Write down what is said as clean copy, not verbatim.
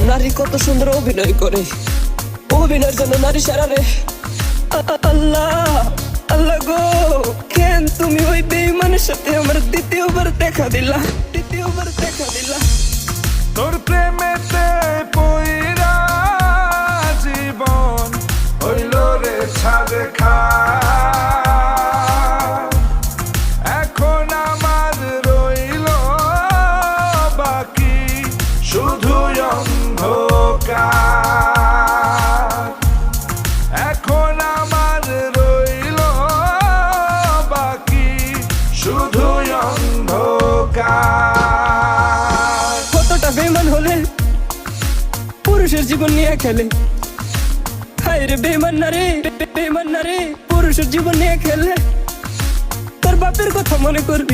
নারী কত সুন্দর অভিনয় করে, অভিনয়ের জন্য নারী সারা রে। আল্লাহ আল্লাহ গো, কেন তুমি ওই বেঈমানের সাথে আমার দ্বিতীয়বার দেখা দিলা? তোর প্রেমেতে পইরা জীবন হইল রে ছাড়ে খা। এখন আমার রইল বাকি শুধু অন্ধকার। এখন আমার রইল বাকি শুধু অন্ধকার। কতটা বেঈমান হলে পুরুষের জীবন নিয়ে খেলে। হায় রে বেঈমান না রে, পুরুষের জীবন নিয়ে খেলে। তোর বাপের কথা মনে করবি।